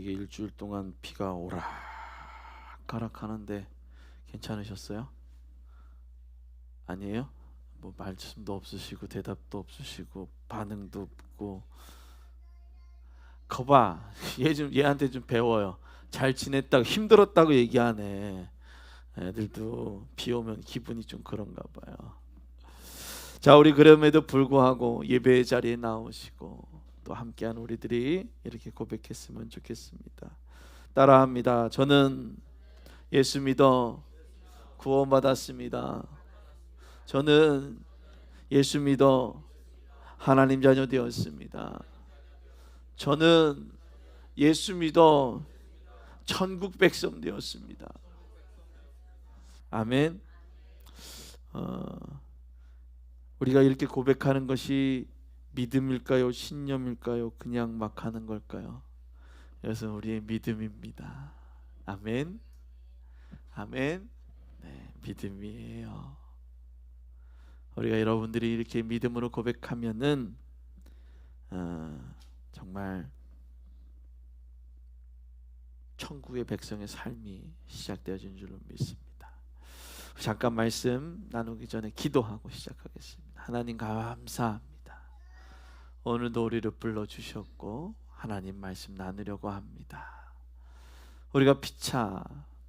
되게 일주일 동안 비가 오락가락 하는데 괜찮으셨어요? 아니에요? 뭐 말씀도 없으시고 대답도 없으시고 반응도 없고. 거봐, 얘한테 좀 배워요. 잘 지냈다고, 힘들었다고 얘기하네. 애들도 비 오면 기분이 좀 그런가 봐요. 자, 우리 그럼에도 불구하고 예배의 자리에 나오시고 또 함께한 우리들이 이렇게 고백했으면 좋겠습니다. 따라합니다. 저는 예수 믿어 구원받았습니다. 저는 예수 믿어 하나님 자녀 되었습니다. 저는 예수 믿어 천국 백성 되었습니다. 아멘. 우리가 이렇게 고백하는 것이 믿음일까요? 신념일까요? 그냥 막 하는 걸까요? 그래서 우리의 믿음입니다. 아멘. 아멘. 네, 믿음이에요. 우리가 여러분들이 이렇게 믿음으로 고백하면은 정말 천국의 백성의 삶이 시작되어진 줄로 믿습니다. 잠깐 말씀 나누기 전에 기도하고 시작하겠습니다. 하나님 감사합니다. 오늘도 우리를 불러주셨고 하나님 말씀 나누려고 합니다. 우리가 피차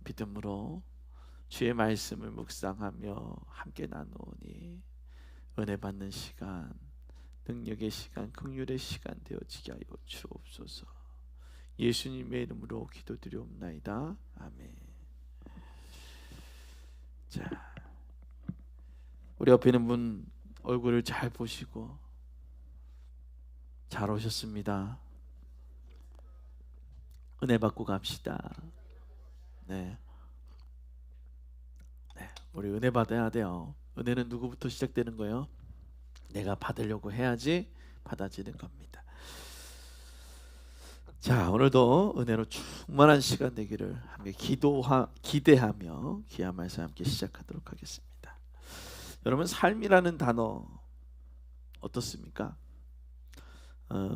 믿음으로 주의 말씀을 묵상하며 함께 나누니 은혜 받는 시간, 능력의 시간, 긍휼의 시간 되어지게 하여 주옵소서. 예수님의 이름으로 기도드리옵나이다. 아멘. 자, 우리 옆에 있는 분 얼굴을 잘 보시고 잘 오셨습니다. 은혜 받고 갑시다. 네, 우리 은혜 받아야 돼요. 은혜는 누구부터 시작되는 거예요? 내가 받으려고 해야지 받아지는 겁니다. 자, 오늘도 은혜로 충만한 시간 되기를 함께 기대하며 귀한 말씀 함께 시작하도록 하겠습니다. 여러분, 삶이라는 단어 어떻습니까?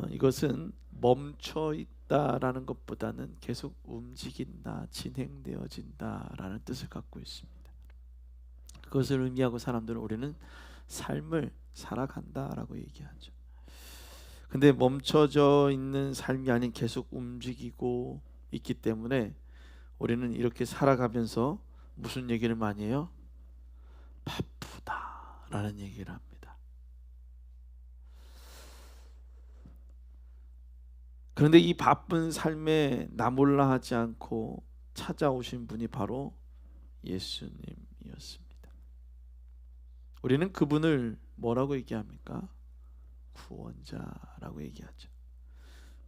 이것은 멈춰 있다라는 것보다는 계속 움직인다, 진행되어진다라는 뜻을 갖고 있습니다. 그것을 의미하고 사람들은 우리는 삶을 살아간다라고 얘기하죠. 근데 멈춰져 있는 삶이 아닌 계속 움직이고 있기 때문에 우리는 이렇게 살아가면서 무슨 얘기를 많이 해요? 바쁘다라는 얘기를 합니다. 그런데 이 바쁜 삶에 나몰라 하지 않고 찾아오신 분이 바로 예수님이었습니다. 우리는 그분을 뭐라고 얘기합니까? 구원자라고 얘기하죠.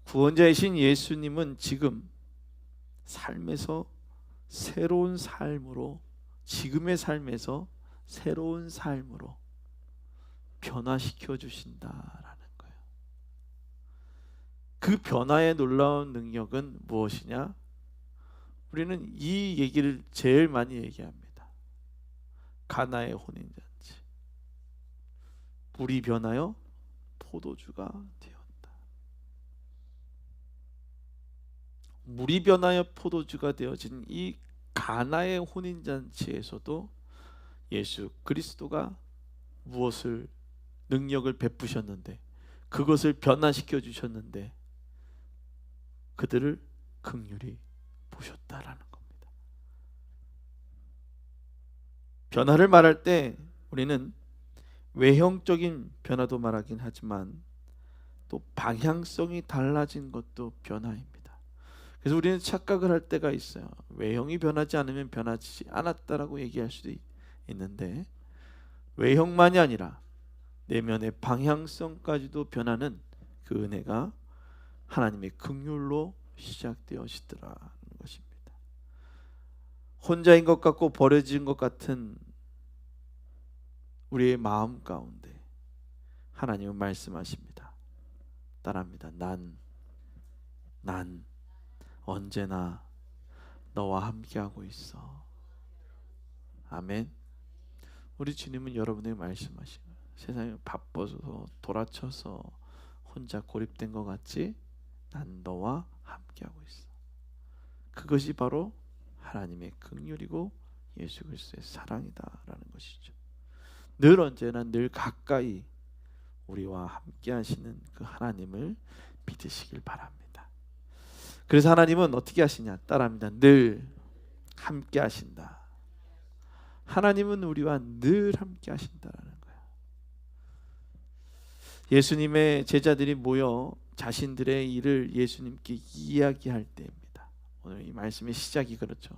구원자이신 예수님은 지금 삶에서 새로운 삶으로, 지금의 삶에서 새로운 삶으로 변화시켜 주신다라는 거예요. 그 변화의 놀라운 능력은 무엇이냐? 우리는 이 얘기를 제일 많이 얘기합니다. 가나의 혼인잔치. 물이 변하여 포도주가 되었다. 물이 변하여 포도주가 되어진 이 가나의 혼인잔치에서도 예수 그리스도가 무엇을 능력을 베푸셨는데, 그것을 변화시켜 주셨는데 그들을 긍휼히 보셨다라는 겁니다. 변화를 말할 때 우리는 외형적인 변화도 말하긴 하지만 또 방향성이 달라진 것도 변화입니다. 그래서 우리는 착각을 할 때가 있어요. 외형이 변하지 않으면 변하지 않았다라고 얘기할 수도 있는데, 외형만이 아니라 내면의 방향성까지도 변하는 그 은혜가 하나님의 긍휼로 시작되어지더라는 것입니다. 혼자인 것 같고 버려진 것 같은 우리의 마음 가운데 하나님은 말씀하십니다. 따라합니다. 난 언제나 너와 함께하고 있어. 아멘. 우리 주님은 여러분에게 말씀하시는 거예요. 세상에 바빠서 돌아쳐서 혼자 고립된 것 같지? 난 너와 함께하고 있어. 그것이 바로 하나님의 긍휼이고 예수 그리스도의 사랑이다라는 것이죠. 늘 언제나 늘 가까이 우리와 함께 하시는 그 하나님을 믿으시길 바랍니다. 그래서 하나님은 어떻게 하시냐? 따라합니다. 늘 함께 하신다. 하나님은 우리와 늘 함께 하신다라는 거예요. 예수님의 제자들이 모여 자신들의 일을 예수님께 이야기할 때입니다. 오늘 이 말씀의 시작이 그렇죠.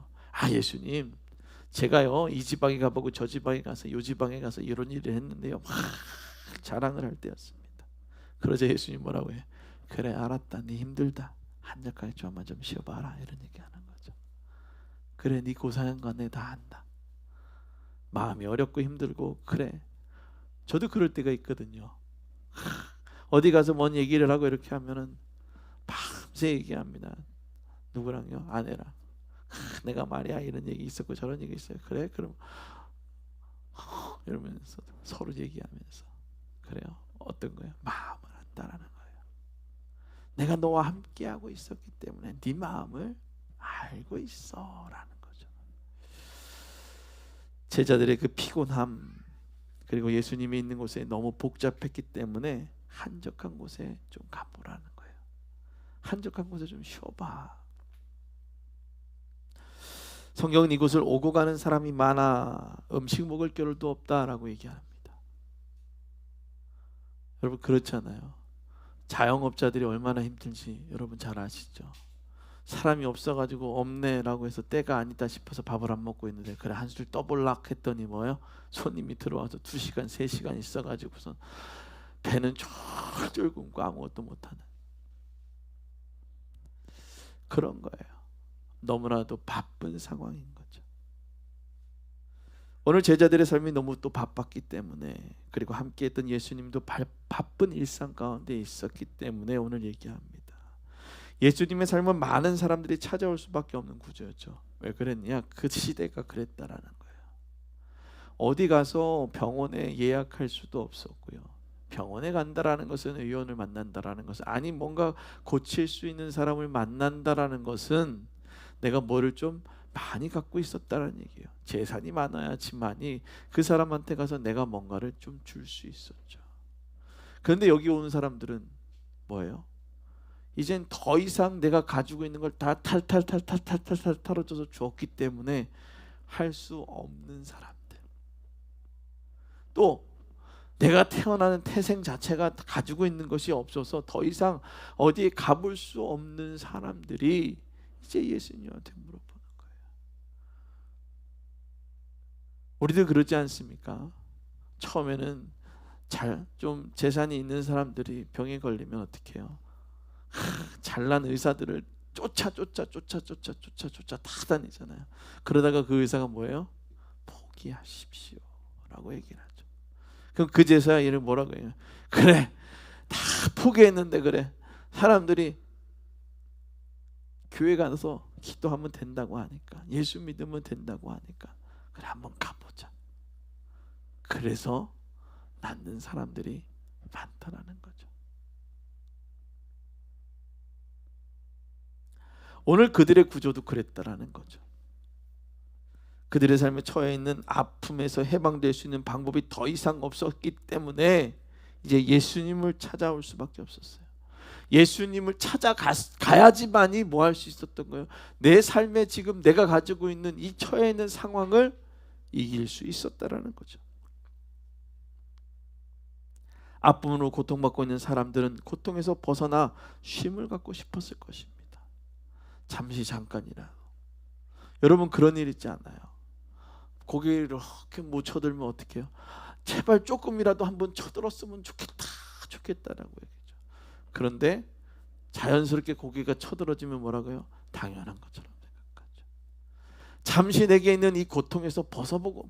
예수님, 제가요 이 지방에 가보고 저 지방에 가서 요 지방에 가서 이런 일을 했는데요, 막 자랑을 할 때였습니다. 그러자 예수님 뭐라고 해? 그래, 알았다. 네 힘들다. 한적하게 좀 쉬어봐라. 이런 얘기하는 거죠. 그래, 네 고생한 거 내가 다 안다. 마음이 어렵고 힘들고, 그래, 저도 그럴 때가 있거든요. 어디 가서 뭔 얘기를 하고 이렇게 하면은 밤새 얘기합니다. 누구랑요? 아내랑. 내가 말이야 이런 얘기 있었고 저런 얘기 있어요. 그래? 그럼 이러면서 서로 얘기하면서, 그래요? 어떤 거예요? 마음을 안다라는 거예요. 내가 너와 함께하고 있었기 때문에 네 마음을 알고 있어라는 거죠. 제자들의 그 피곤함, 그리고 예수님이 있는 곳에 너무 복잡했기 때문에 한적한 곳에 좀 가보라는 거예요. 한적한 곳에 좀 쉬어봐. 성경은 이곳을 오고 가는 사람이 많아 음식 먹을 겨를도 없다라고 얘기합니다. 여러분, 그렇잖아요. 자영업자들이 얼마나 힘든지 여러분 잘 아시죠? 사람이 없어가지고 없네라고 해서 때가 아니다 싶어서 밥을 안 먹고 있는데, 그래 한술 떠볼락 했더니 뭐예요? 손님이 들어와서 2시간 3시간 있어가지고선 배는 쫄쫄 굶고 아무것도 못하는 그런 거예요. 너무나도 바쁜 상황인 거죠. 오늘 제자들의 삶이 너무 또 바빴기 때문에, 그리고 함께했던 예수님도 바쁜 일상 가운데 있었기 때문에 오늘 얘기합니다. 예수님의 삶은 많은 사람들이 찾아올 수밖에 없는 구조였죠. 왜 그랬냐? 그 시대가 그랬다라는 거예요. 어디 가서 병원에 예약할 수도 없었고요. 병원에 간다라는 것은 의원을 만난다라는 것은, 아니 뭔가 고칠 수 있는 사람을 만난다라는 것은 내가 뭐를 좀 많이 갖고 있었다는 얘기예요. 재산이 많아야지만이 그 사람한테 가서 내가 뭔가를 좀 줄 수 있었죠. 그런데 여기 오는 사람들은 뭐예요? 이젠 더 이상 내가 가지고 있는 걸 다 탈탈탈탈탈탈 털어줘서 주었기 때문에 할 수 없는 사람들, 또 내가 태어나는 태생 자체가 가지고 있는 것이 없어서 더 이상 어디에 가볼 수 없는 사람들이 이제 예수님한테 물어보는 거예요. 우리도 그러지 않습니까? 처음에는 좀 재산이 있는 사람들이 병에 걸리면 어떻게 해요? 잘난 의사들을 쫓아 다 다니잖아요. 그러다가 그 의사가 뭐예요? 포기하십시오 라고 얘기를 하죠. 그럼 그제서야 얘를 뭐라고 해요? 그래, 다 포기했는데 그래, 사람들이 교회 가서 기도하면 된다고 하니까, 예수 믿으면 된다고 하니까, 그래 한번 가보자. 그래서 낫는 사람들이 많다라는 거죠. 오늘 그들의 구조도 그랬다라는 거죠. 그들의 삶에 처해 있는 아픔에서 해방될 수 있는 방법이 더 이상 없었기 때문에 이제 예수님을 찾아올 수밖에 없었어요. 예수님을 찾아가야지만이 뭐 할 수 있었던 거예요? 내 삶에 지금 내가 가지고 있는 이 처해 있는 상황을 이길 수 있었다라는 거죠. 아픔으로 고통받고 있는 사람들은 고통에서 벗어나 쉼을 갖고 싶었을 것입니다. 잠시 잠깐이라도. 여러분 그런 일 있지 않아요? 고개를 이렇게 못 쳐들면 어떡해요? 제발 조금이라도 한번 쳐들었으면 좋겠다라고 얘기죠. 그런데 자연스럽게 고개가 쳐들어지면 뭐라고요? 당연한 것처럼 생각하죠. 잠시 내게 있는 이 고통에서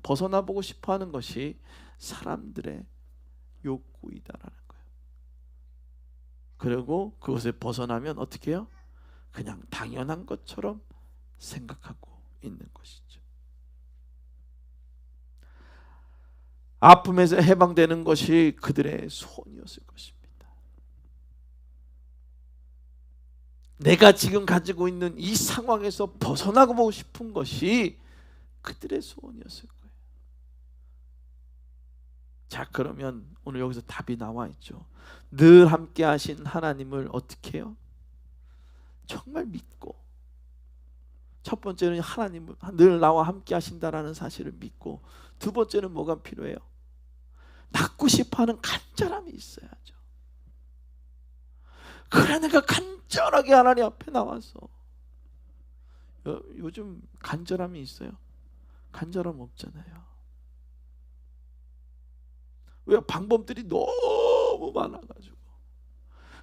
벗어나보고 싶어하는 것이 사람들의 욕구이다라는 거예요. 그리고 그것에 벗어나면 어떻게 해요? 그냥 당연한 것처럼 생각하고 있는 것이죠. 아픔에서 해방되는 것이 그들의 소원이었을 것입니다. 내가 지금 가지고 있는 이 상황에서 벗어나고 싶은 것이 그들의 소원이었을 거예요. 자, 그러면 오늘 여기서 답이 나와 있죠. 늘 함께 하신 하나님을 어떻게 해요? 정말 믿고, 첫 번째는 하나님을 늘 나와 함께 하신다라는 사실을 믿고, 두 번째는 뭐가 필요해요? 낳고 싶어하는 간절함이 있어야죠. 그래, 내가 간절하게 하나님 앞에 나와서. 요즘 간절함이 있어요? 간절함 없잖아요. 왜? 방법들이 너무 많아가지고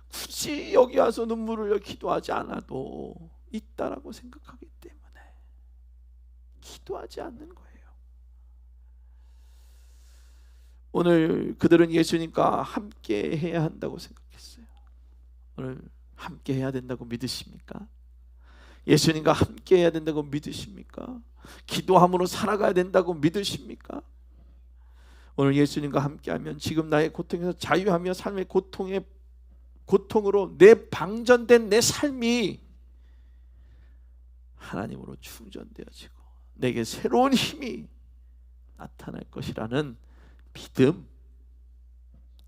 굳이 여기 와서 눈물을 흘려 기도하지 않아도 있다라고 생각하기 때문에 기도하지 않는 거예요. 오늘 그들은 예수님과 함께 해야 한다고 생각했어요. 오늘 함께 해야 된다고 믿으십니까? 예수님과 함께 해야 된다고 믿으십니까? 기도함으로 살아가야 된다고 믿으십니까? 오늘 예수님과 함께하면 지금 나의 고통에서 자유하며 삶의 고통으로 내 방전된 내 삶이 하나님으로 충전되어지고 내게 새로운 힘이 나타날 것이라는 믿음,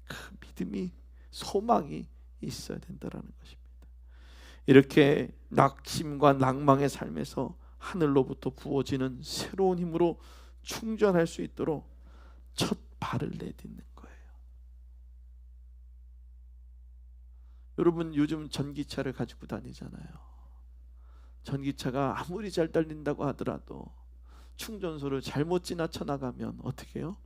그 믿음이, 소망이 있어야 된다는 것입니다. 이렇게 낙심과 낭망의 삶에서 하늘로부터 부어지는 새로운 힘으로 충전할 수 있도록 첫 발을 내딛는 거예요. 여러분, 요즘 전기차를 가지고 다니잖아요. 전기차가 아무리 잘 달린다고 하더라도 충전소를 잘못 지나쳐 나가면 어떻게 해요?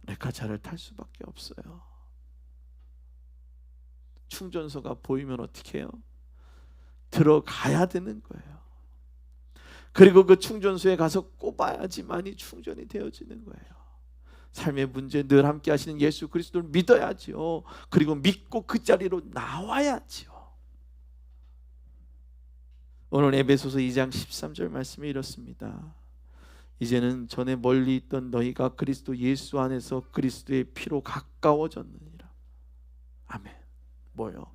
레카차를 탈 수밖에 없어요. 충전소가 보이면 어떻게 해요? 들어가야 되는 거예요. 그리고 그 충전소에 가서 꼽아야지만이 충전이 되어지는 거예요. 삶의 문제 늘 함께 하시는 예수 그리스도를 믿어야지요. 그리고 믿고 그 자리로 나와야지요. 오늘 에베소서 2장 13절 말씀이 이렇습니다. 이제는 전에 멀리 있던 너희가 그리스도 예수 안에서 그리스도의 피로 가까워졌느니라. 아멘. 뭐요?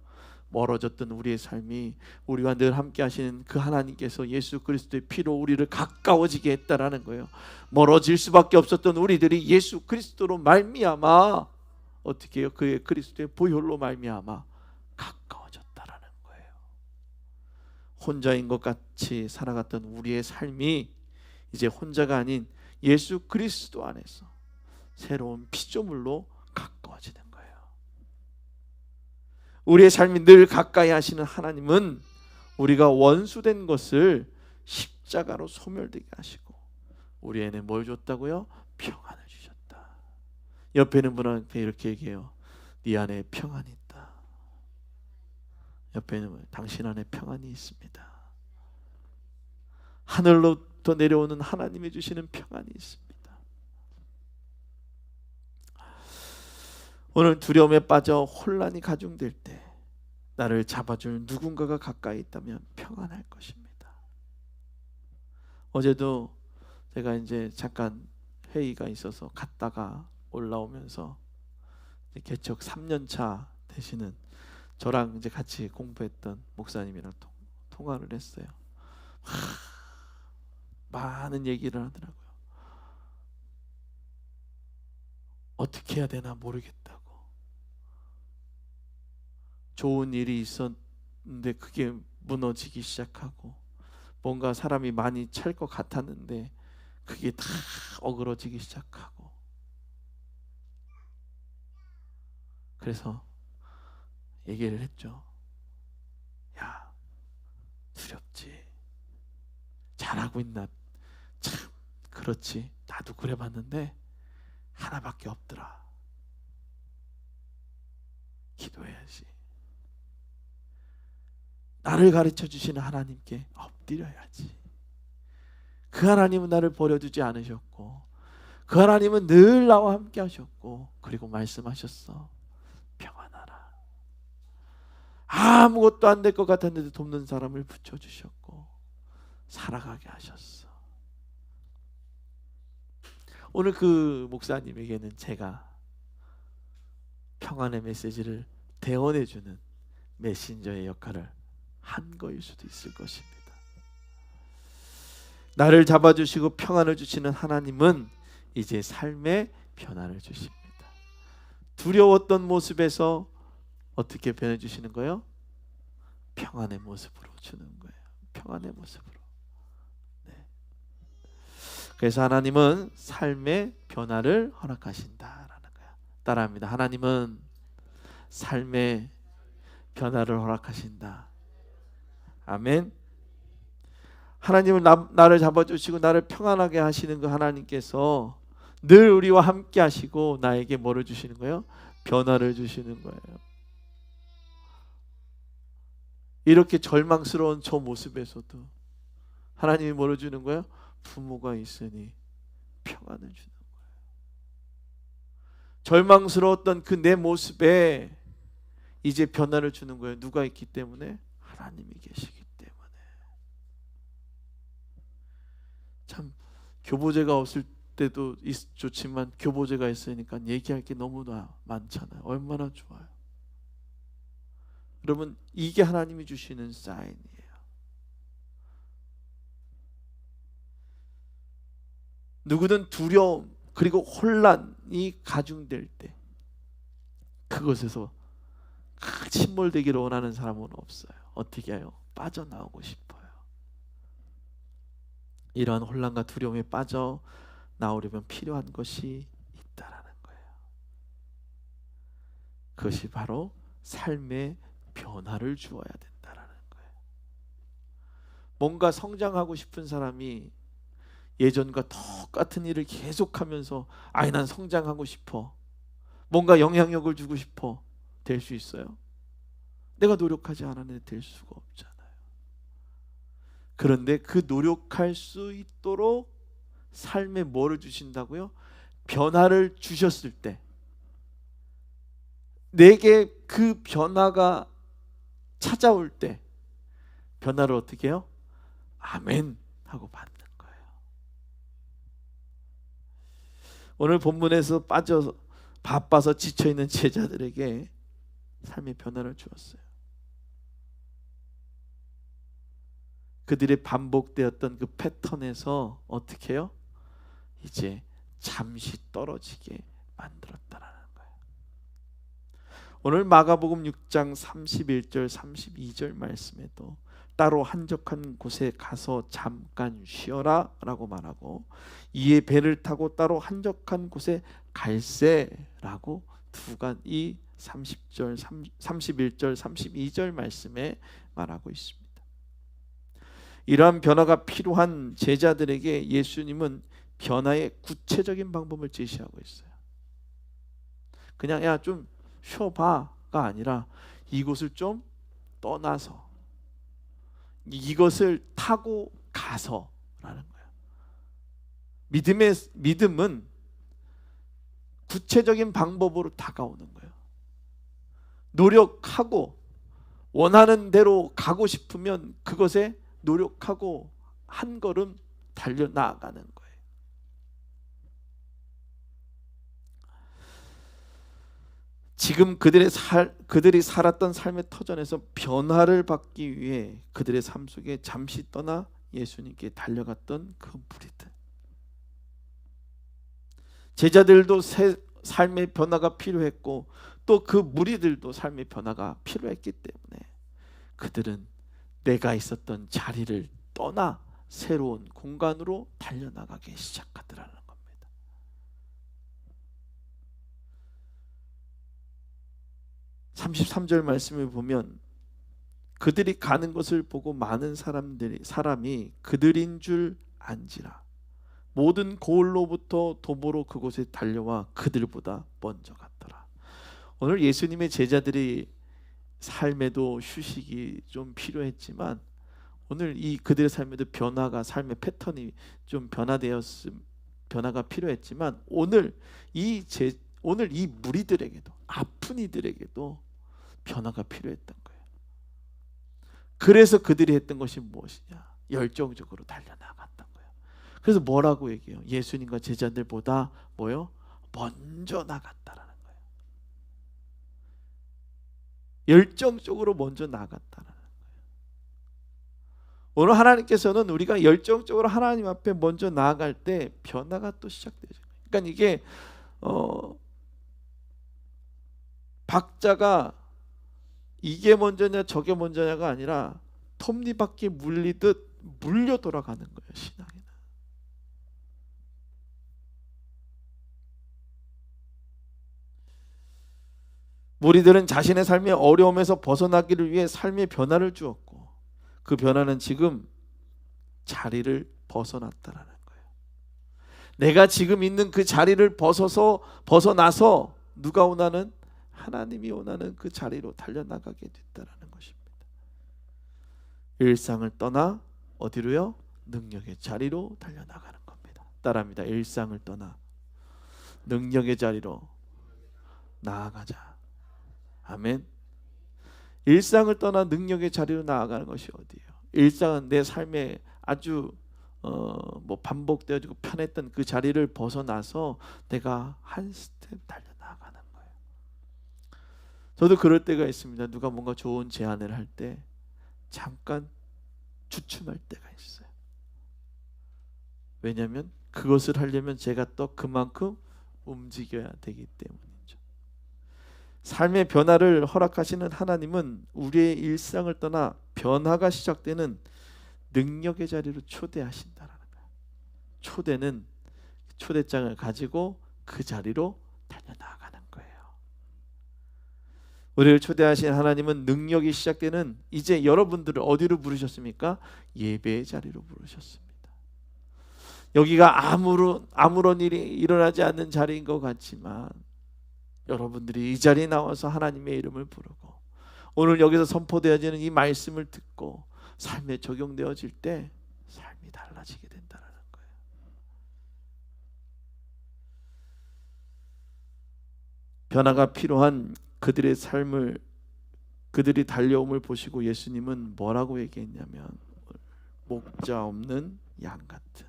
멀어졌던 우리의 삶이 우리와 늘 함께 하시는 그 하나님께서 예수 그리스도의 피로 우리를 가까워지게 했다라는 거예요. 멀어질 수밖에 없었던 우리들이 예수 그리스도로 말미암아 어떻게 해요? 그의 그리스도의 보혈로 말미암아 가까워졌다라는 거예요. 혼자인 것 같이 살아갔던 우리의 삶이 이제 혼자가 아닌 예수 그리스도 안에서 새로운 피조물로 가까워지는 거예요. 우리의 삶이 늘 가까이 하시는 하나님은 우리가 원수된 것을 십자가로 소멸되게 하시고 우리에게 뭘 줬다고요? 평안을 주셨다. 옆에 있는 분한테 이렇게 얘기해요. 네 안에 평안이 있다. 옆에 있는 분, 당신 안에 평안이 있습니다. 하늘로부터 내려오는 하나님이 주시는 평안이 있습니다. 오늘 두려움에 빠져 혼란이 가중될 때 나를 잡아줄 누군가가 가까이 있다면 평안할 것입니다. 어제도 제가 이제 잠깐 회의가 있어서 갔다가 올라오면서 개척 3년차 되시는 저랑 이제 같이 공부했던 목사님이랑 통화를 했어요. 많은 얘기를 하더라고요. 어떻게 해야 되나 모르겠다고. 좋은 일이 있었는데 그게 무너지기 시작하고 뭔가 사람이 많이 찰 것 같았는데 그게 다 어그러지기 시작하고 그래서 얘기를 했죠. 야, 두렵지. 잘하고 있나? 참 그렇지. 나도 그래봤는데 하나밖에 없더라. 기도해야지. 나를 가르쳐 주시는 하나님께 엎드려야지. 그 하나님은 나를 버려두지 않으셨고 그 하나님은 늘 나와 함께 하셨고 그리고 말씀하셨어. 평안하라. 아무것도 안 될 것 같았는데 돕는 사람을 붙여주셨고 살아가게 하셨어. 오늘 그 목사님에게는 제가 평안의 메시지를 대언해주는 메신저의 역할을 한 거일 수도 있을 것입니다. 나를 잡아주시고 평안을 주시는 하나님은 이제 삶의 변화를 주십니다. 두려웠던 모습에서 어떻게 변해 주시는 거예요? 평안의 모습으로 주는 거예요. 평안의 모습으로. 네. 그래서 하나님은 삶의 변화를 허락하신다라는 거예요. 따라합니다. 하나님은 삶의 변화를 허락하신다. 아멘. 하나님은 나를 잡아주시고 나를 평안하게 하시는 그 하나님께서 늘 우리와 함께 하시고 나에게 뭐를 주시는 거예요? 변화를 주시는 거예요. 이렇게 절망스러운 저 모습에서도 하나님이 뭐를 주는 거예요? 부모가 있으니 평안을 주는 거예요. 절망스러웠던 그 내 모습에 이제 변화를 주는 거예요. 누가 있기 때문에? 하나님이 계시기 때문에. 참 교보제가 없을 때도 좋지만 교보제가 있으니까 얘기할 게 너무나 많잖아요. 얼마나 좋아요. 여러분, 이게 하나님이 주시는 사인이에요. 누구든 두려움 그리고 혼란이 가중될 때 그것에서 침몰되기를 원하는 사람은 없어요. 어떻게 해요? 빠져나오고 싶어요. 이러한 혼란과 두려움에 빠져나오려면 필요한 것이 있다라는 거예요. 그것이 바로 삶의 변화를 주어야 된다라는 거예요. 뭔가 성장하고 싶은 사람이 예전과 똑같은 일을 계속하면서 아니 난 성장하고 싶어, 뭔가 영향력을 주고 싶어, 될 수 있어요? 내가 노력하지 않았는데 될 수가 없잖아요. 그런데 그 노력할 수 있도록 삶에 뭐를 주신다고요? 변화를 주셨을 때 내게 그 변화가 찾아올 때 변화를 어떻게 해요? 아멘 하고 받는 거예요. 오늘 본문에서 바빠서 지쳐있는 제자들에게 삶의 변화를 주었어요. 그들의 반복되었던 그 패턴에서 어떻게 해요? 이제 잠시 떨어지게 만들었다라는 거예요. 오늘 마가복음 6장 31절 32절 말씀에도 따로 한적한 곳에 가서 잠깐 쉬어라 라고 말하고 이에 배를 타고 따로 한적한 곳에 갈세라고 이 30절 31절 32절 말씀에 말하고 있습니다. 이러한 변화가 필요한 제자들에게 예수님은 변화의 구체적인 방법을 제시하고 있어요. 그냥 야 좀 쉬어봐가 아니라 이곳을 좀 떠나서 이것을 타고 가서라는 거예요. 믿음은 구체적인 방법으로 다가오는 거예요. 노력하고 원하는 대로 가고 싶으면 그것에 노력하고 한 걸음 달려나가는 거예요. 지금 그들이 살았던 삶의 터전에서 변화를 받기 위해 그들의 삶 속에 잠시 떠나 예수님께 달려갔던 그 무리들, 제자들도 삶의 변화가 필요했고 또 그 무리들도 삶의 변화가 필요했기 때문에 그들은 내가 있었던 자리를 떠나 새로운 공간으로 달려나가기 시작하더라는 겁니다. (33절) 말씀을 보면 그들이 가는 것을 보고 많은 사람이 그들인 줄 안지라 모든 고을로부터 도보로 그곳에 달려와 그들보다 먼저 갔더라. 오늘 예수님의 제자들이 삶에도 휴식이 좀 필요했지만 오늘 이 그들의 삶에도 삶의 패턴이 좀 변화가 필요했지만 오늘 이 무리들에게도 아픈 이들에게도 변화가 필요했던 거예요. 그래서 그들이 했던 것이 무엇이냐? 열정적으로 달려나갔던 거예요. 그래서 뭐라고 얘기해요? 예수님과 제자들보다 먼저 나갔다라는 거예요. 열정적으로 먼저 나갔다는 거예요. 오늘 하나님께서는 우리가 열정적으로 하나님 앞에 먼저 나아갈 때 변화가 또 시작되죠. 그러니까 이게 박자가 이게 먼저냐 저게 먼저냐가 아니라 톱니바퀴 물리듯 물려 돌아가는 거예요. 신앙에는. 무리들은 자신의 삶의 어려움에서 벗어나기를 위해 삶의 변화를 주었고 그 변화는 지금 자리를 벗어났다라는 거예요. 내가 지금 있는 그 자리를 벗어나서 누가 원하는 하나님이 원하는 그 자리로 달려나가게 됐다라는 것입니다. 일상을 떠나 어디로요? 능력의 자리로 달려나가는 겁니다. 따라합니다. 일상을 떠나 능력의 자리로 나아가자. 아멘. 일상을 떠나 능력의 자리로 나아가는 것이 어디예요? 일상은 내 삶에 아주 반복되어지고 편했던 그 자리를 벗어나서 내가 한 스텝 달려나가는 거예요. 저도 그럴 때가 있습니다. 누가 뭔가 좋은 제안을 할 때 잠깐 주춤할 때가 있어요. 왜냐하면 그것을 하려면 제가 또 그만큼 움직여야 되기 때문이죠. 삶의 변화를 허락하시는 하나님은 우리의 일상을 떠나 변화가 시작되는 능력의 자리로 초대하신다는 거예요. 초대는 초대장을 가지고 그 자리로 달려나가는 거예요. 우리를 초대하신 하나님은 능력이 시작되는 이제 여러분들을 어디로 부르셨습니까? 예배의 자리로 부르셨습니다. 여기가 아무런 일이 일어나지 않는 자리인 것 같지만 여러분들이 이 자리에 나와서 하나님의 이름을 부르고 오늘 여기서 선포되어지는 이 말씀을 듣고 삶에 적용되어질 때 삶이 달라지게 된다는 거예요. 변화가 필요한 그들의 삶을 그들이 달려옴을 보시고 예수님은 뭐라고 얘기했냐면 목자 없는 양 같은,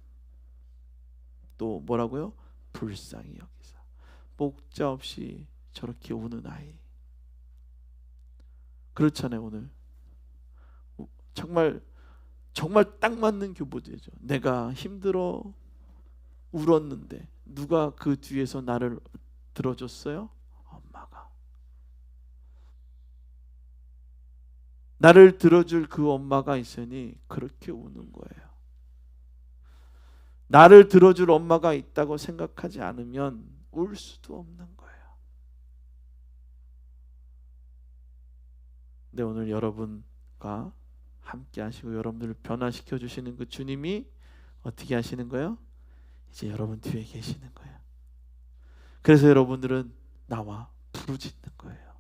또 뭐라고요? 불쌍히 여기사. 목자 없이 저렇게 우는 아이. 그렇잖아요. 오늘 정말 딱 맞는 교보제죠. 내가 힘들어 울었는데 누가 그 뒤에서 나를 들어줬어요? 엄마가. 나를 들어줄 그 엄마가 있으니 그렇게 우는 거예요. 나를 들어줄 엄마가 있다고 생각하지 않으면 울 수도 없는 거예요. 근데 오늘 여러분과 함께 하시고 여러분들을 변화시켜 주시는 그 주님이 어떻게 하시는 거예요? 이제 여러분 뒤에 계시는 거예요. 그래서 여러분들은 나와 부르짖는 거예요.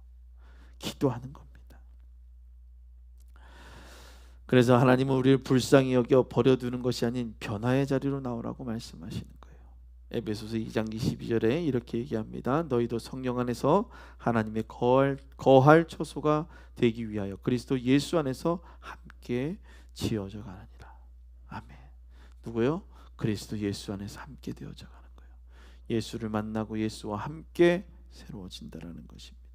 기도하는 겁니다. 그래서 하나님은 우리를 불쌍히 여겨 버려두는 것이 아닌 변화의 자리로 나오라고 말씀하시는 거예요. 에베소서 2장 22절에 이렇게 얘기합니다. 너희도 성령 안에서 하나님의 거할 처소가 되기 위하여 그리스도 예수 안에서 함께 지어져 가느니라. 아멘. 누구요? 그리스도 예수 안에서 함께 되어져 가는 거예요. 예수를 만나고 예수와 함께 새로워진다라는 것입니다.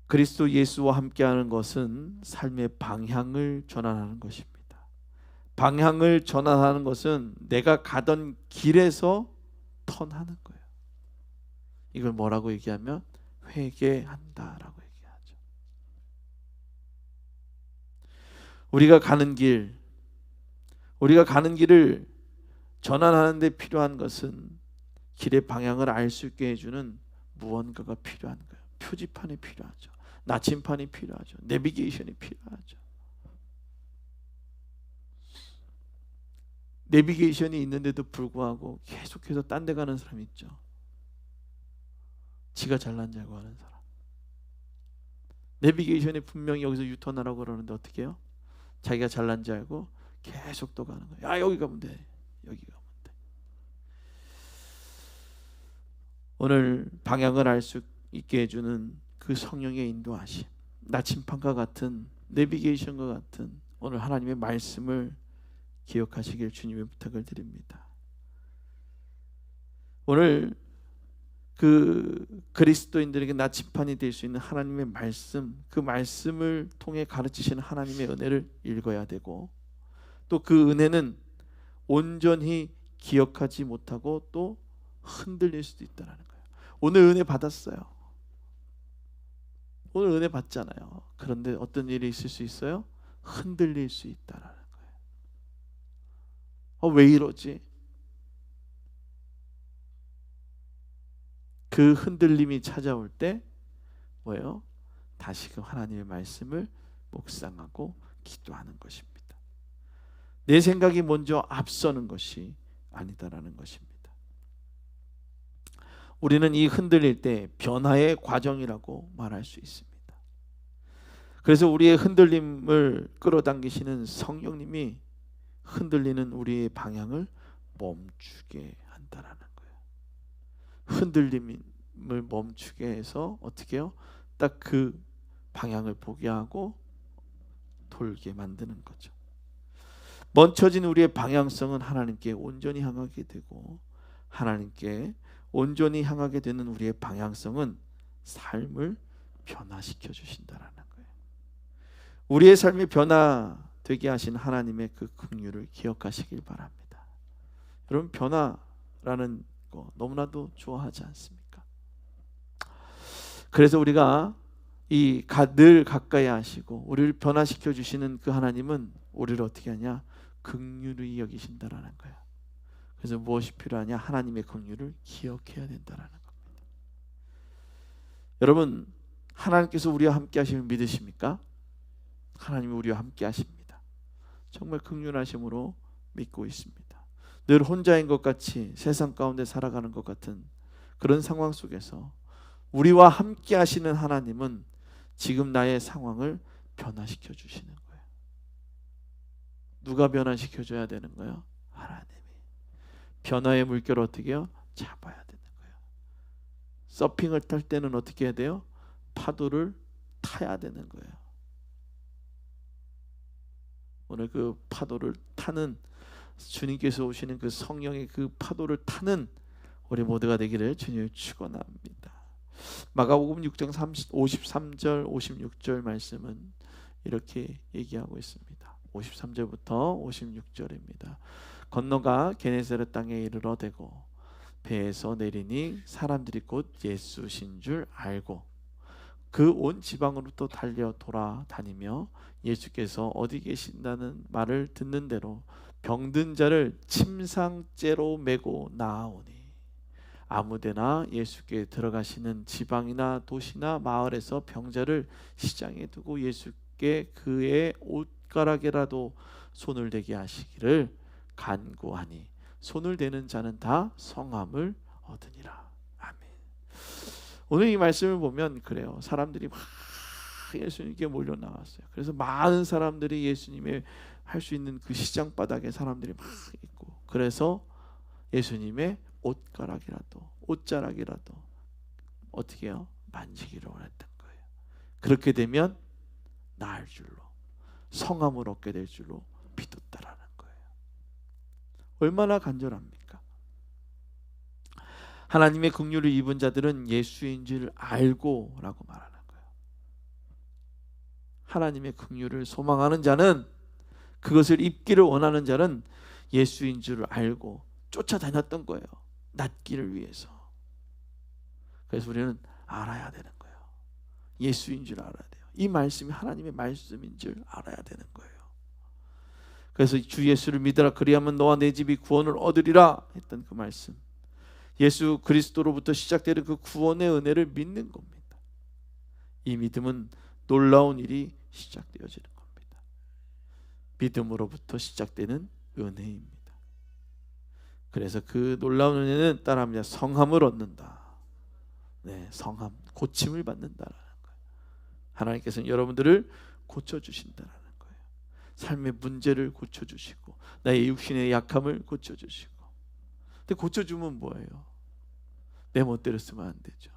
그리스도 예수와 함께하는 것은 삶의 방향을 전환하는 것입니다. 방향을 전환하는 것은 내가 가던 길에서 턴하는 거예요. 이걸 뭐라고 얘기하면 회개한다라고 얘기하죠. 우리가 가는 길을 전환하는 데 필요한 것은 길의 방향을 알 수 있게 해주는 무언가가 필요한 거예요. 표지판이 필요하죠. 나침판이 필요하죠. 내비게이션이 필요하죠. 내비게이션이 있는데도 불구하고 계속해서 딴 데 가는 사람이 있죠. 지가 잘난 줄 알고 하는 사람. 내비게이션이 분명히 여기서 유턴하라고 그러는데 어떻게 해요? 자기가 잘난 줄 알고 계속 또 가는 거예요. 야, 여기 가면 돼. 여기 가면 돼. 오늘 방향을 알 수 있게 해주는 그 성령의 인도하심, 나침판과 같은 내비게이션과 같은 오늘 하나님의 말씀을 기억하시길 주님의 부탁을 드립니다. 오늘 그 그리스도인들에게 나침판이 될 수 있는 하나님의 말씀, 그 말씀을 통해 가르치시는 하나님의 은혜를 읽어야 되고, 또 그 은혜는 온전히 기억하지 못하고 또 흔들릴 수도 있다는 거예요. 오늘 은혜 받았어요. 오늘 은혜 받잖아요. 그런데 어떤 일이 있을 수 있어요? 흔들릴 수 있다는 거예요. 왜 이러지? 그 흔들림이 찾아올 때 뭐예요? 다시금 하나님의 말씀을 묵상하고 기도하는 것입니다. 내 생각이 먼저 앞서는 것이 아니다라는 것입니다. 우리는 이 흔들릴 때 변화의 과정이라고 말할 수 있습니다. 그래서 우리의 흔들림을 끌어당기시는 성령님이 흔들리는 우리의 방향을 멈추게 한다라는 거예요. 흔들림을 멈추게 해서 어떻게 해요? 딱 그 방향을 보게 하고 돌게 만드는 거죠. 멈춰진 우리의 방향성은 하나님께 온전히 향하게 되고, 하나님께 온전히 향하게 되는 우리의 방향성은 삶을 변화시켜 주신다는 거예요. 우리의 삶이 변화되게 하신 하나님의 그 긍휼을 기억하시길 바랍니다. 여러분, 변화라는 거 너무나도 좋아하지 않습니까? 그래서 우리가 늘 가까이 하시고 우리를 변화시켜 주시는 그 하나님은 우리를 어떻게 하냐? 긍휼히 여기신다라는 거야. 그래서 무엇이 필요하냐? 하나님의 긍휼을 기억해야 된다라는 겁니다. 여러분, 하나님께서 우리와 함께 하심을 믿으십니까? 하나님이 우리와 함께 하십니다. 정말 긍휼하심으로 믿고 있습니다. 늘 혼자인 것 같이 세상 가운데 살아가는 것 같은 그런 상황 속에서 우리와 함께 하시는 하나님은 지금 나의 상황을 변화시켜 주시는 거예요. 누가 변화시켜 줘야 되는 거예요? 하나님이. 변화의 물결을 어떻게 해요? 잡아야 되는 거예요. 서핑을 탈 때는 어떻게 해야 돼요? 파도를 타야 되는 거예요. 오늘 그 파도를 타는, 주님께서 오시는 그 성령의 그 파도를 타는 우리 모두가 되기를 주님을 축원합니다. 마가복음 6장 53절 56절 말씀은 이렇게 얘기하고 있습니다. 53절부터 56절입니다. 건너가 게네사렛 땅에 이르러 대고 배에서 내리니 사람들이 곧 예수신 줄 알고 그 온 지방으로 또 달려 돌아다니며 예수께서 어디 계신다는 말을 듣는 대로 병든 자를 침상째로 메고 나아오니 아무데나 예수께 들어가시는 지방이나 도시나 마을에서 병자를 시장에 두고 예수께 그의 옷가락에라도 손을 대게 하시기를 간구하니 손을 대는 자는 다 성함을 얻으니라. 아멘. 오늘 이 말씀을 보면 그래요. 사람들이 막 예수님께 몰려 나왔어요. 그래서 많은 사람들이 예수님의 할 수 있는 그 시장 바닥에 사람들이 막 있고, 그래서 예수님의 옷자락이라도 어떻게 해요? 만지기를 원했던 거예요. 그렇게 되면 나을 줄로, 성함을 얻게 될 줄로 믿었다라는 거예요. 얼마나 간절합니까? 하나님의 긍휼을 입은 자들은 예수인 줄 알고라고 말하는 거예요. 하나님의 긍휼을 소망하는 자는, 그것을 입기를 원하는 자는 예수인 줄 알고 쫓아다녔던 거예요. 낫기를 위해서. 그래서 우리는 알아야 되는 거예요. 예수인 줄 알아야 돼요. 이 말씀이 하나님의 말씀인 줄 알아야 되는 거예요. 그래서 주 예수를 믿으라 그리하면 너와 내 집이 구원을 얻으리라 했던 그 말씀, 예수 그리스도로부터 시작되는 그 구원의 은혜를 믿는 겁니다. 이 믿음은 놀라운 일이 시작되어지는 겁니다. 믿음으로부터 시작되는 은혜입니다. 그래서 그 놀라운 은혜는 따라합니다. 성함을 얻는다. 네, 성함, 고침을 받는다라는 거예요. 하나님께서는 여러분들을 고쳐주신다라는 거예요. 삶의 문제를 고쳐주시고 나의 육신의 약함을 고쳐주시고. 근데 고쳐주면 뭐예요? 내 멋대로 쓰면 안 되죠.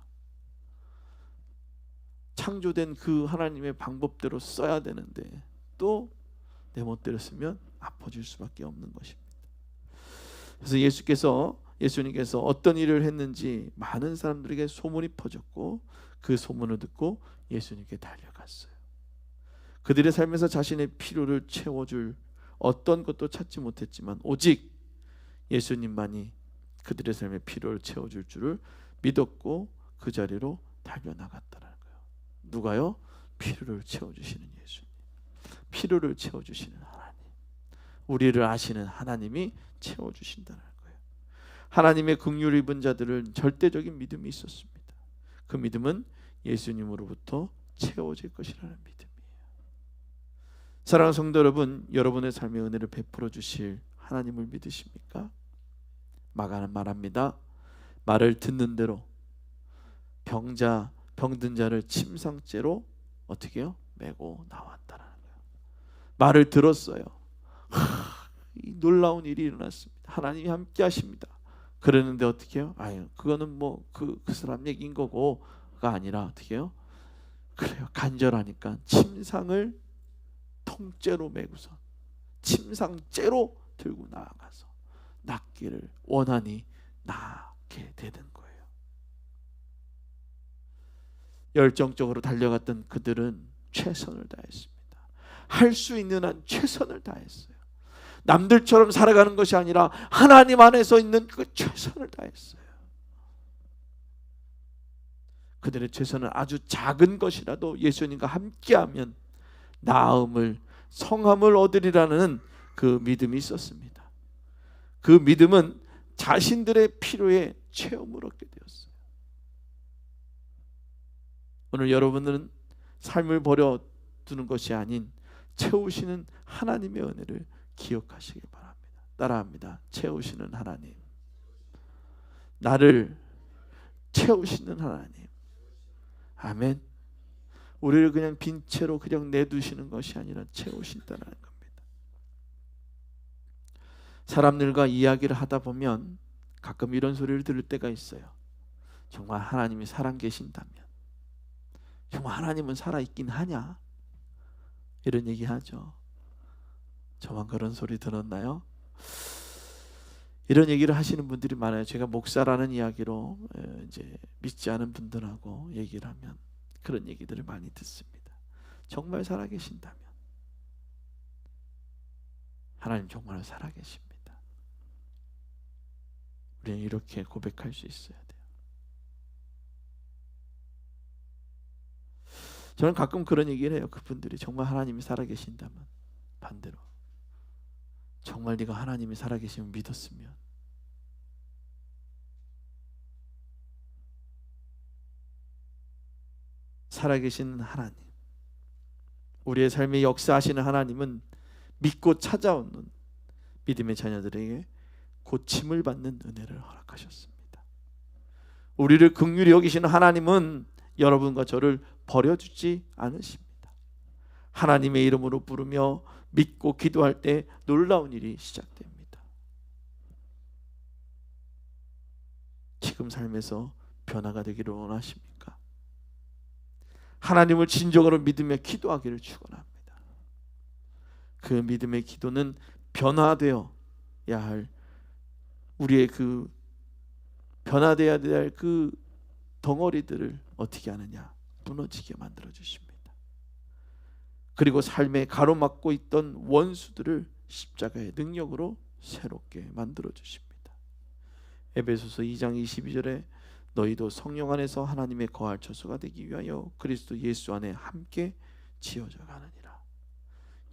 창조된 그 하나님의 방법대로 써야 되는데 또 내 멋대로 쓰면 아파질 수밖에 없는 것입니다. 그래서 예수께서 예수님께서 어떤 일을 했는지 많은 사람들에게 소문이 퍼졌고 그 소문을 듣고 예수님께 달려갔어요. 그들의 삶에서 자신의 필요를 채워줄 어떤 것도 찾지 못했지만 오직 예수님만이 그들의 삶의 필요를 채워줄 줄을 믿었고 그 자리로 달려나갔다는 거예요. 누가요? 필요를 채워주시는 예수님, 필요를 채워주시는 하나님, 우리를 아시는 하나님이 채워주신다는 거예요. 하나님의 긍휼을 입은 자들은 절대적인 믿음이 있었습니다. 그 믿음은 예수님으로부터 채워질 것이라는 믿음이에요. 사랑하는 성도 여러분, 여러분의 삶의 은혜를 베풀어 주실 하나님을 믿으십니까? 마가는 말합니다. 말을 듣는 대로 병든 자를 침상째로 어떻게 해요? 메고 나왔다는 거예요. 말을 들었어요. 이 놀라운 일이 일어났습니다. 하나님이 함께 하십니다. 그러는데 어떻게 해요? 아유, 그거는 뭐 그 사람 얘기인 거고가 아니라 어떻게 해요? 그래요. 간절하니까 침상을 통째로 메고서 침상째로 들고 나아가서 낫기를 원하니 낫게 되는 거예요. 열정적으로 달려갔던 그들은 최선을 다했습니다. 할 수 있는 한 최선을 다했어요. 남들처럼 살아가는 것이 아니라 하나님 안에서 있는 그 최선을 다했어요. 그들의 최선은 아주 작은 것이라도 예수님과 함께하면 나음을, 성함을 얻으리라는 그 믿음이 있었습니다. 그 믿음은 자신들의 필요에 체험을 얻게 되었어요. 오늘 여러분은 삶을 버려두는 것이 아닌 채우시는 하나님의 은혜를 기억하시기 바랍니다. 따라합니다. 채우시는 하나님, 나를 채우시는 하나님. 아멘. 우리를 그냥 빈 채로 그냥 내두시는 것이 아니라 채우신다는 겁니다. 사람들과 이야기를 하다 보면 가끔 이런 소리를 들을 때가 있어요. 정말 하나님이 살아계신다면, 정말 하나님은 살아있긴 하냐? 이런 얘기 하죠. 저만 그런 소리 들었나요? 이런 얘기를 하시는 분들이 많아요. 제가 목사라는 이야기로 이제 믿지 않은 분들하고 얘기를 하면 그런 얘기들을 많이 듣습니다. 정말 살아계신다면, 하나님 정말 살아계십니다. 우리는 이렇게 고백할 수 있어야 돼요. 저는 가끔 그런 얘기를 해요. 그분들이 정말 하나님이 살아계신다면, 반대로 정말 네가 하나님이 살아계시면 믿었으면, 살아계신 하나님, 우리의 삶에 역사하시는 하나님은 믿고 찾아오는 믿음의 자녀들에게 고침을 받는 은혜를 허락하셨습니다. 우리를 긍휼히 여기시는 하나님은 여러분과 저를 버려주지 않으십니다. 하나님의 이름으로 부르며 믿고 기도할 때 놀라운 일이 시작됩니다. 지금 삶에서 변화가 되기를 원하십니까? 하나님을 진정으로 믿으며 기도하기를 축원합니다. 그 믿음의 기도는 변화되어야 할 우리의 그 변화되어야 될 그 덩어리들을 어떻게 하느냐? 무너지게 만들어 주십니다. 그리고 삶에 가로막고 있던 원수들을 십자가의 능력으로 새롭게 만들어 주십니다. 에베소서 2장 22절에 너희도 성령 안에서 하나님의 거할 처소가 되기 위하여 그리스도 예수 안에 함께 지어져 가느니라.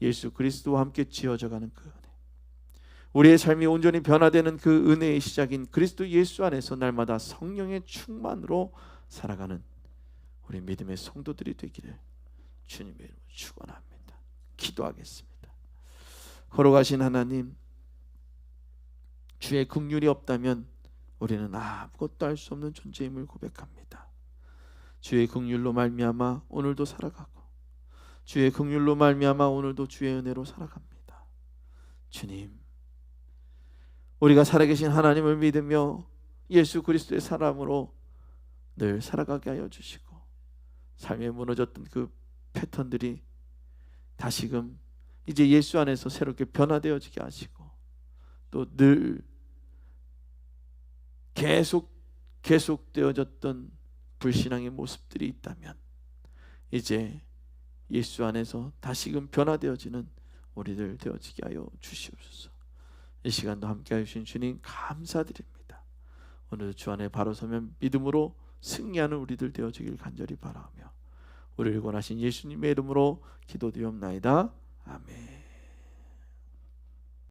예수 그리스도와 함께 지어져 가는 그 은혜, 우리의 삶이 온전히 변화되는 그 은혜의 시작인 그리스도 예수 안에서 날마다 성령의 충만으로 살아가는 우리 믿음의 성도들이 되기를 주님의 이름으로 축원합니다. 기도하겠습니다. 걸어가신 하나님, 주의 긍휼이 없다면 우리는 아무것도 할 수 없는 존재임을 고백합니다. 주의 긍휼로 말미암아 오늘도 살아가고, 주의 긍휼로 말미암아 오늘도 주의 은혜로 살아갑니다. 주님, 우리가 살아계신 하나님을 믿으며 예수 그리스도의 사람으로 늘 살아가게 하여 주시고, 삶에 무너졌던 그 패턴들이 다시금 이제 예수 안에서 새롭게 변화되어지게 하시고, 또 늘 계속되어졌던 불신앙의 모습들이 있다면 이제 예수 안에서 다시금 변화되어지는 우리들 되어지게 하여 주시옵소서. 이 시간도 함께하여 주신 주님 감사드립니다. 오늘 주 안에 바로 서면 믿음으로 승리하는 우리들 되어지길 간절히 바라며 우리를 권하신 예수님의 이름으로 기도드리옵나이다. 아멘.